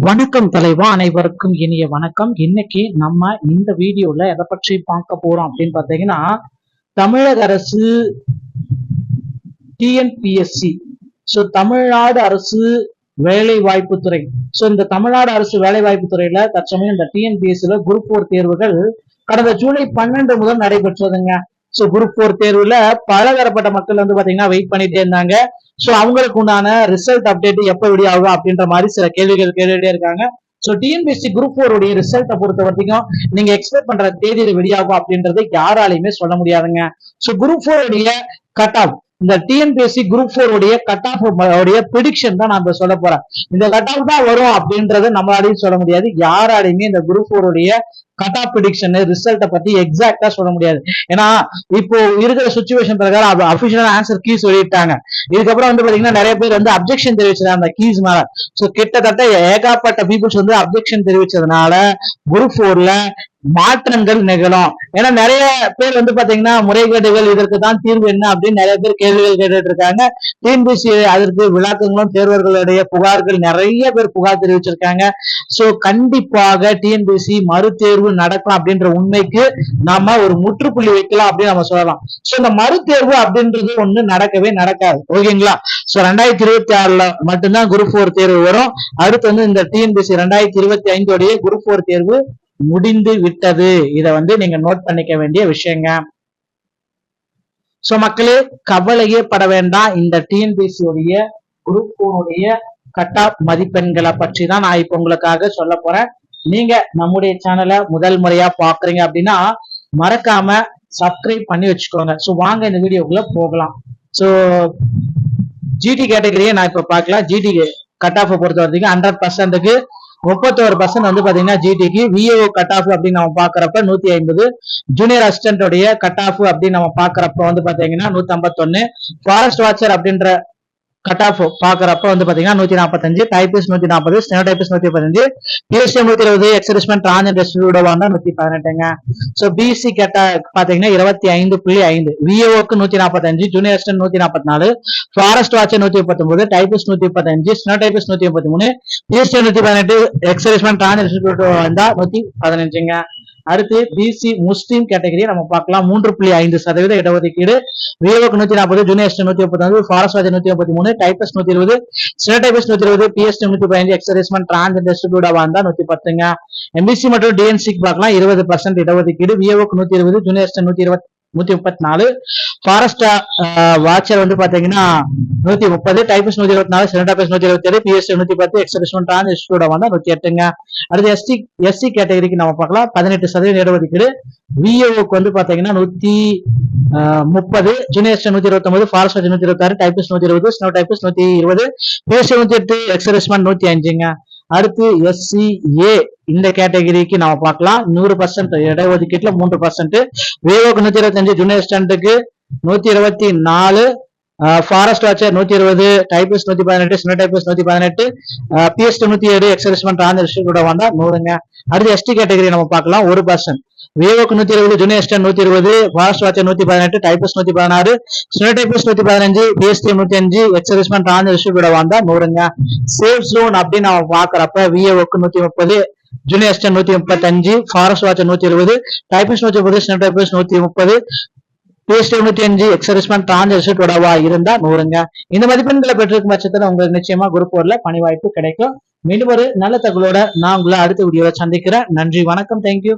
வணக்கம் தலைவா, அனைவருக்கும் இனிய வணக்கம். இன்னைக்கு நம்ம இந்த வீடியோல எதை பற்றி பார்க்க போறோம் அப்படின்னு பாத்தீங்கன்னா, தமிழக அரசு டிஎன்பிஎஸ்சி, தமிழ்நாடு அரசு வேலை வாய்ப்பு துறை. இந்த தமிழ்நாடு அரசு வேலை வாய்ப்பு துறையில தற்சமயம் இந்த டிஎன்பிஎஸ்சில குரூப் 4 தேர்வுகள் கடந்த ஜூலை 12 முதல் நடைபெற்றதுங்க. குரூப் 4 தேர்வுல பலதரப்பட்ட மக்கள் பாத்தீங்கன்னா வெயிட் பண்ணிட்டே இருந்தாங்க. அவங்களுக்கு உண்டான ரிசல்ட் அப்டேட் எப்ப வெளியாகும் அப்படின்ற மாதிரி சில கேள்விகள் கேட்டுட்டே இருக்காங்க. டிஎன்பிஎஸ்சி குரூப் 4 உடைய ரிசல்ட்டை பொறுத்த வரைக்கும் நீங்க எக்ஸ்பெக்ட் பண்ற தேதியில வெளியாகும் அப்படின்றது யாராலையுமே சொல்ல முடியாதுங்க. குரூப் 4 உடைய கட் ஆஃப், இந்த டிஎன்பிஎஸ்சி குரூப் 4 உடைய கட் ஆஃப் உடைய ப்ரெடிக்ஷன் தான் நான் சொல்ல போறேன். இந்த கட் ஆஃப் தான் வரும் அப்படின்றத நம்மளாலையும் சொல்ல முடியாது. யாராலையுமே இந்த குரூப் 4 உடைய கட் ஆஃப் ப்ரெடிக்ஷன் ரிசல்ட்டை பத்தி எக்ஸாக்டா சொல்ல முடியாது. ஏன்னா இப்போ இருக்கிற சுச்சுவேஷன் பிரகாரம் அபிஷியல் ஆன்சர் கீஸ் வெளியிட்டாங்க. இதுக்கப்புறம் பாத்தீங்கன்னா நிறைய பேர் அப்ஜெக்ஷன் தெரிவிச்சாங்க அந்த கீஸ் மேல. கிட்டத்தட்ட ஏகப்பட்ட பீப்புள்ஸ் அப்ஜெக்ஷன் தெரிவிச்சதுனால குரூப் 4ல மாற்றங்கள் நிகழும். ஏன்னா நிறைய பேர் பாத்தீங்கன்னா முறைகேடுகள், இதற்கு தான் தீர்வு என்ன அப்படின்னு நிறைய பேர் கேள்விகள் கேட்டுட்டு இருக்காங்க. டிஎன்பிஎஸ்சி அதற்கு விளக்கங்களும் தேர்வர்களுடைய புகார்கள் நிறைய பேர் புகார் தெரிவிச்சிருக்காங்க. கண்டிப்பாக டிஎன்பிஎஸ்சி மறுதேர்வு நடக்கும் அப்படின்ற உண்மைக்கு நாம ஒரு முற்றுப்புள்ளி வைக்கலாம் அப்படின்னு நம்ம சொல்லலாம். இந்த மறுதேர்வு அப்படின்றது ஒண்ணு நடக்கவே நடக்காது. ஓகேங்களா? 2026ல மட்டும்தான் குரூப் 4 தேர்வு வரும். அடுத்து இந்த டிஎன்பிஎஸ்சி 2025 குரூப் 4 தேர்வு முடிந்து விட்டது. இத நீங்க நோட் பண்ணிக்க வேண்டிய விஷயங்க. மக்களே, கவலையே பட வேண்டாம். இந்த டிஎன்பிஎஸ்சி உடைய குரூப் 4 உடைய கட் ஆஃப் மதிப்பெண்களை பற்றி தான் நான் இப்ப உங்களுக்காக சொல்ல போறேன். நீங்க நம்முடைய சேனலை முதல் முறையா பாக்குறீங்க அப்படின்னா மறக்காம சப்ஸ்கிரைப் பண்ணி வச்சுக்கோங்க. வாங்க இந்த வீடியோக்குள்ள போகலாம். ஜிடி கேட்டகரியை நான் இப்ப பார்க்கலாம். ஜிடி கட் ஆஃப் பொறுத்த வரைக்கும் 100%க்கு 31% பாத்தீங்கன்னா ஜிடிக்கு. விஏஓ கட் ஆஃப் அப்படின்னு நம்ம பாக்குறப்ப 150, ஜூனியர் அசிஸ்டன்ட் உடைய கட் ஆஃப் அப்படின்னு நம்ம பாக்குறப்ப பாத்தீங்கன்னா 151, ஃபாரஸ்ட் வாட்சர் அப்படின்ற கட் ஆஃப் பாக்குறப்ப பாத்தீங்கன்னா 145, typist 140, stenotypist 115, PST 120, ex servicemen transgender 118ங்க. பிசி கேட்டா பாத்தீங்கன்னா 25.5, விஏஓக்கு 145, junior assistant 144, forest watcher 139, typist 135, stenotypist 133, PST 118, ex servicemen transgender 115ங்க. அடுத்து பிசி முஸ்லீம் கேட்டகரியை நம்ம பார்க்கலாம். 3.5% இடஒதுக்கீடு. விஏஓக்கு 140, junior assistant 139, forest watcher 133, typist 120, stenotypist 120, PST 115, ex servicemen transgender 110ங்க. எம்பிசி மற்றும் டிஎன்சிக்கு பார்க்கலாம். 20% இடஒதுக்கீடு. விஏஓக்கு 120, ஜூனியர் அசிஸ்டன்ட் 134, ஃபாரஸ்ட் வாட்சர் பாத்தீங்கன்னா 130, typist 124, stenotypist 127, PST 110, ex servicemen transgender 108ங்க. அடுத்து எஸ்சி கேட்டகரிக்கு நம்ம பார்க்கலாம். 18% இடஒதுக்கீடு. விஏஓக்கு பாத்தீங்கன்னா 130, junior assistant 129, forest watcher 126, typist 120, stenotypist 120, PST 108, ex servicemen 105ங்க. அடுத்து எஸ்சிஏ இந்த கேட்டகரிக்கு நம்ம பார்க்கலாம். 100% இடஒதுக்கீட்டுல 3%. விஏஓக்கு 125, ஜூனியர் அசிஸ்டன்ட்டுக்கு 124, forest watcher 120, typist 118, stenotypist 118, PST 107, ex servicemen transgender 100ங்க. அடுத்து எஸ்டி கேட்டகரி நம்ம பார்க்கலாம். 1%. விஏஓக்கு 120, junior assistant 120, forest watcher 118, typist 116, stenotypist 115, PST 105, ex-servicemen transgender 100ங்க. சேஃப் ஜோன் அப்படின்னு நம்ம பாக்குறப்ப விஏஓக்கு 130, junior assistant 135, forest watcher 120, typist 130, stenotypist 130, PST 105, ex-servicemen transgender இருந்தா 100ங்க. இந்த மதிப்பெண்களை பெற்றிருக்கும் பட்சத்துல உங்களுக்கு நிச்சயமா குரூப் 4ல பணி வாய்ப்பு கிடைக்கும். மீண்டும் ஒரு நல்ல தகவலோட நான் உங்களை அடுத்த வீடியோல சந்திக்கிறேன். நன்றி, வணக்கம், தேங்க்யூ.